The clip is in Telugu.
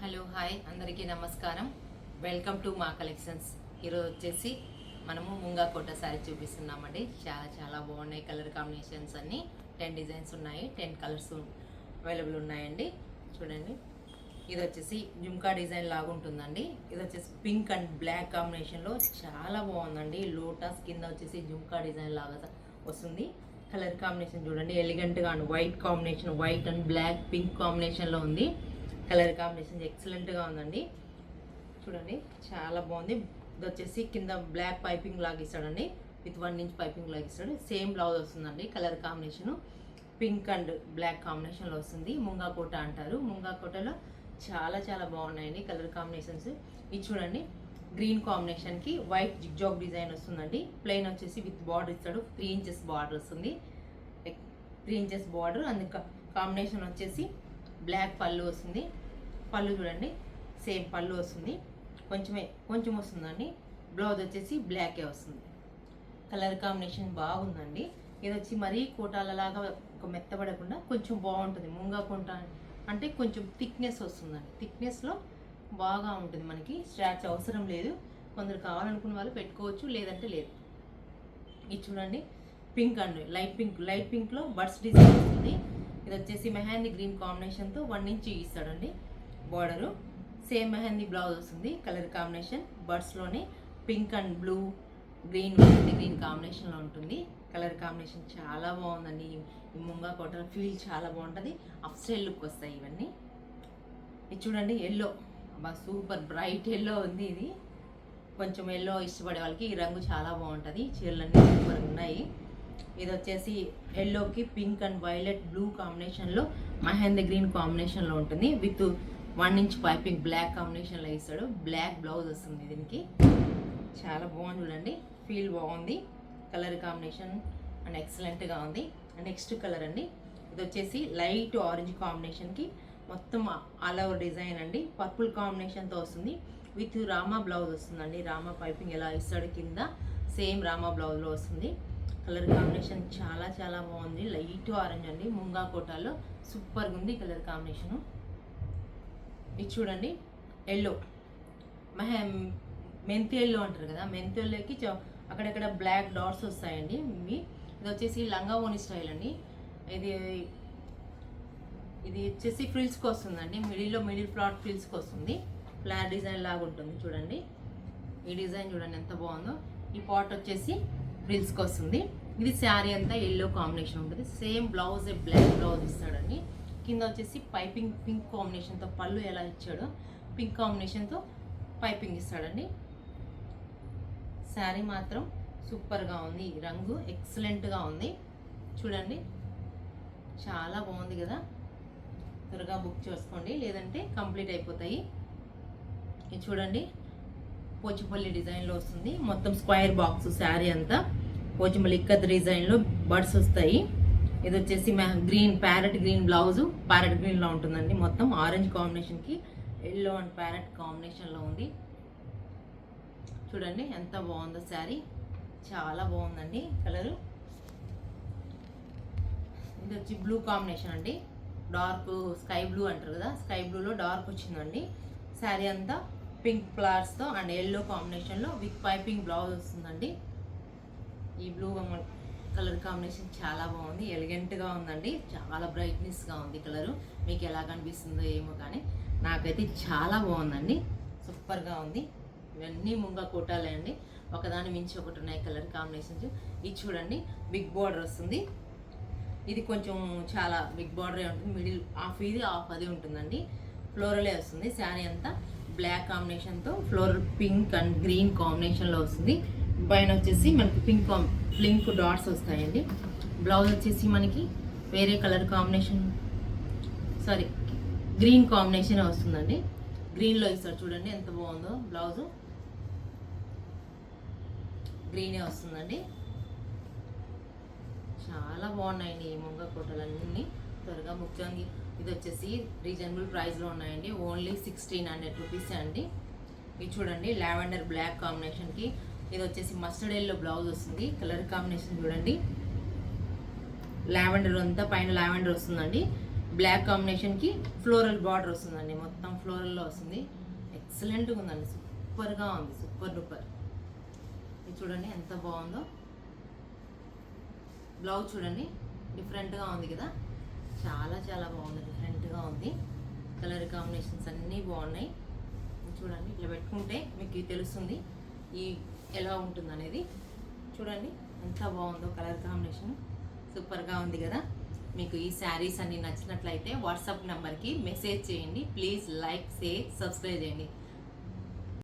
హలో హాయ్ అందరికీ నమస్కారం. వెల్కమ్ టు మా కలెక్షన్స్. ఈరోజు వచ్చేసి మనము ముంగా కోట శారీ చూపిస్తున్నామండి. చాలా చాలా బాగున్నాయి. కలర్ కాంబినేషన్స్ అన్నీ 10 డిజైన్స్ ఉన్నాయి, 10 కలర్స్ అవైలబుల్ ఉన్నాయండి. చూడండి, ఇది వచ్చేసి జుమ్కా డిజైన్ లాగా ఉంటుందండి. ఇది వచ్చేసి పింక్ అండ్ బ్లాక్ కాంబినేషన్లో చాలా బాగుందండి. లోటస్ కింద వచ్చేసి జుమ్కా డిజైన్ లాగా వస్తుంది. కలర్ కాంబినేషన్ చూడండి, ఎలిగెంట్గా white combination, white and black pink కాంబినేషన్లో ఉంది. కలర్ కాంబినేషన్ ఎక్సలెంట్గా ఉందండి. చూడండి, చాలా బాగుంది. ఇది వచ్చేసి కింద బ్లాక్ పైపింగ్ లాగా ఇస్తాడండి, విత్ 1 ఇంచ్ పైపింగ్ లాగా ఇస్తాడు. సేమ్ బ్లౌజ్ వస్తుందండి. Colour combination pink and black కాంబినేషన్లో వస్తుంది. ముంగా కోట అంటారు. ముంగా కోటలో చాలా చాలా బాగున్నాయండి కలర్ కాంబినేషన్స్. ఇది చూడండి, గ్రీన్ కాంబినేషన్కి వైట్ జిగ్జాగ్ డిజైన్ వస్తుందండి. ప్లెయిన్ వచ్చేసి విత్ బార్డర్ ఇస్తాడు. 3 ఇంచెస్ బార్డర్ వస్తుంది. 3 ఇంచెస్ బార్డర్. అందుకు కాంబినేషన్ వచ్చేసి బ్లాక్ పళ్ళు వస్తుంది. పళ్ళు చూడండి, సేమ్ పళ్ళు వస్తుంది. కొంచెం వస్తుందండి. బ్లౌజ్ వచ్చేసి బ్లాకే వస్తుంది. కలర్ కాంబినేషన్ బాగుందండి. ఇది వచ్చి మరీ కోటాలలాగా ఒక మెత్తబడకుండా కొంచెం బాగుంటుంది. ముంగా కోట అంటే కొంచెం థిక్నెస్ వస్తుందండి. థిక్నెస్లో బాగా ఉంటుంది. మనకి స్ట్రాచ్ అవసరం లేదు. కొందరు కావాలనుకున్న వాళ్ళు పెట్టుకోవచ్చు, లేదంటే లేదు. ఇది చూడండి, పింక్ అండ్ లైట్ పింక్లో బర్డ్స్ డిజైన్ వస్తుంది. ఇది వచ్చేసి మెహందీ గ్రీన్ కాంబినేషన్తో 1 ఇంచ్ ఇస్తాడండి బార్డరు. సేమ్ మెహందీ బ్లౌజ్ వస్తుంది. కలర్ కాంబినేషన్ బర్డ్స్లోనే pink and blue green mehndi green కాంబినేషన్లో ఉంటుంది. కలర్ కాంబినేషన్ చాలా బాగుందండి. ఈ ముంగా కోట ఫీల్ చాలా బాగుంటుంది. అప్ స్టైల్ లుక్ వస్తాయి ఇవన్నీ. ఇది చూడండి, ఎల్లో, సూపర్ బ్రైట్ ఎల్లో ఉంది. ఇది కొంచెం ఎల్లో ఇష్టపడే వాళ్ళకి ఈ రంగు చాలా బాగుంటుంది. చీరలన్నీ సూపర్ ఉన్నాయి. ఇది వచ్చేసి ఎల్లోకి పింక్ అండ్ వైలెట్ బ్లూ కాంబినేషన్లో మెహందీ గ్రీన్ కాంబినేషన్లో ఉంటుంది. విత్ 1 ఇంచ్ పైపింగ్ బ్లాక్ కాంబినేషన్లో ఇస్తాడు. బ్లాక్ బ్లౌజ్ వస్తుంది దీనికి. చాలా బాగుంది చూడండి, ఫీల్ బాగుంది. కలర్ కాంబినేషన్ అండ్ ఎక్సలెంట్గా ఉంది. నెక్స్ట్ కలర్ అండి, ఇది వచ్చేసి లైట్ ఆరెంజ్ కాంబినేషన్కి మొత్తం ఆల్ ఓవర్ డిజైన్ అండి. పర్పుల్ కాంబినేషన్తో వస్తుంది. విత్ రామా బ్లౌజ్ వస్తుందండి. రామా పైపింగ్ ఎలా ఇస్తాడు కింద, సేమ్ రామా బ్లౌజ్లో వస్తుంది. కలర్ కాంబినేషన్ చాలా చాలా బాగుంది. లైట్ ఆరెంజ్ అండి. ముంగా కోటాలో సూపర్గా ఉంది కలర్ కాంబినేషను. ఇది చూడండి, ఎల్లో మెంతి ఎల్లో అంటారు కదా, మెంతి ఎల్లోకి అక్కడక్కడ బ్లాక్ డాట్స్ వస్తాయండి. ఇది వచ్చేసి లంగా ఓని స్టైల్ అండి. ఇది వచ్చేసి ఫ్రిల్స్కి వస్తుందండి. మిడిల్ ఫ్లాట్ ఫ్రిల్స్కి వస్తుంది. ఫ్లాట్ డిజైన్ లాగా ఉంటుంది. చూడండి, ఈ డిజైన్ చూడండి ఎంత బాగుందో. ఈ పాట్ వచ్చేసి ఫ్రిల్స్కి వస్తుంది. ఇది శారీ అంతా ఎల్లో కాంబినేషన్ ఉంటుంది. సేమ్ బ్లౌజ్ బ్లాక్ బ్లౌజ్ ఇస్తాడండి. కింద వచ్చేసి పైపింగ్ పింక్ కాంబినేషన్తో, పళ్ళు ఎలా ఇచ్చాడో పింక్ కాంబినేషన్తో పైపింగ్ ఇస్తాడండి. శారీ మాత్రం సూపర్గా ఉంది. ఈ రంగు ఎక్సలెంట్గా ఉంది. చూడండి, చాలా బాగుంది కదా. త్వరగా బుక్ చేసుకోండి, లేదంటే కంప్లీట్ అయిపోతాయి. ఇది చూడండి, పోచంపల్లి డిజైన్లో వస్తుంది. మొత్తం స్క్వేర్ బాక్స్ శారీ అంతా పోచంపల్లి ఇక్కత్ డిజైన్లో బర్డ్స్ వస్తాయి. ఇది వచ్చేసి green parrot green blouse, parrot గ్రీన్లో ఉంటుందండి. మొత్తం ఆరెంజ్ కాంబినేషన్కి ఎల్లో అండ్ ప్యారెట్ కాంబినేషన్లో ఉంది. చూడండి ఎంత బాగుందో శారీ, చాలా బాగుందండి కలరు. ఇది వచ్చి బ్లూ కాంబినేషన్ అండి. డార్క్ స్కై బ్లూ అంటారు కదా, స్కై బ్లూలో డార్క్ వచ్చిందండి. శారీ అంతా పింక్ ఫ్లవర్స్తో అండ్ ఎల్లో కాంబినేషన్లో విత్ పైపింగ్ బ్లౌజ్ వస్తుందండి. ఈ బ్లూ కలర్ కాంబినేషన్ చాలా బాగుంది. ఎలిగెంట్గా ఉందండి. చాలా బ్రైట్నెస్గా ఉంది కలరు. మీకు ఎలా కనిపిస్తుందో ఏమో, కానీ నాకైతే చాలా బాగుందండి. సూపర్గా ఉంది. ఇవన్నీ ముంగా కోటాలే అండి. ఒకదాని మించి ఒకటి ఉన్నాయి కలర్ కాంబినేషన్స్. ఇది చూడండి, బిగ్ బార్డర్ వస్తుంది. ఇది కొంచెం చాలా బిగ్ బార్డరే ఉంటుంది. మిడిల్ హాఫ్ ఇది హాఫ్ అది ఉంటుందండి. ఫ్లోరలే వస్తుంది. శారీ అంతా బ్లాక్ కాంబినేషన్తో ఫ్లోరల్ పింక్ అండ్ గ్రీన్ కాంబినేషన్లో వస్తుంది. పైన వచ్చేసి మనకి పింక్ డాట్స్ వస్తాయండి. బ్లౌజ్ వచ్చేసి మనకి వేరే కలర్ కాంబినేషన్, గ్రీన్ కాంబినేషన్ వస్తుందండి. గ్రీన్లో ఇస్తాడు. చూడండి ఎంత బాగుందో. బ్లౌజు గ్రీనే వస్తుందండి. చాలా బాగున్నాయండి ఈ ముంగా కోటలన్నీ. త్వరగా ముఖ్యంగా ఇది వచ్చేసి రీజనబుల్ ప్రైస్లో ఉన్నాయండి. ఓన్లీ 1600 రూపీస్ అండి. ఇది చూడండి, లావెండర్ బ్లాక్ కాంబినేషన్కి ఇది వచ్చేసి మస్టర్డ్ ఎల్లో బ్లౌజ్ వస్తుంది. కలర్ కాంబినేషన్ చూడండి, లావెండర్ అంతా పైన లావెండర్ వస్తుందండి. బ్లాక్ కాంబినేషన్కి ఫ్లోరల్ బార్డర్ వస్తుందండి. మొత్తం ఫ్లోరల్లో వస్తుంది. ఎక్సలెంట్గా ఉందండి. సూపర్గా ఉంది. Super duper. ఇది చూడండి ఎంత బాగుందో. బ్లౌజ్ చూడండి డిఫరెంట్గా ఉంది కదా, చాలా చాలా బాగుంది. డిఫరెంట్గా ఉంది. కలర్ కాంబినేషన్స్ అన్నీ బాగున్నాయి. చూడండి ఇట్లా పెట్టుకుంటే మీకు తెలుస్తుంది ఈ ఎలా ఉంటుంది అనేది. చూడండి ఎంత బాగుందో కలర్ కాంబినేషన్. సూపర్గా ఉంది కదా. మీకు ఈ శారీస్ అన్ని నచ్చినట్లయితే వాట్సాప్ నెంబర్కి మెసేజ్ చేయండి. ప్లీజ్ లైక్, షేర్, సబ్స్క్రైబ్ చేయండి.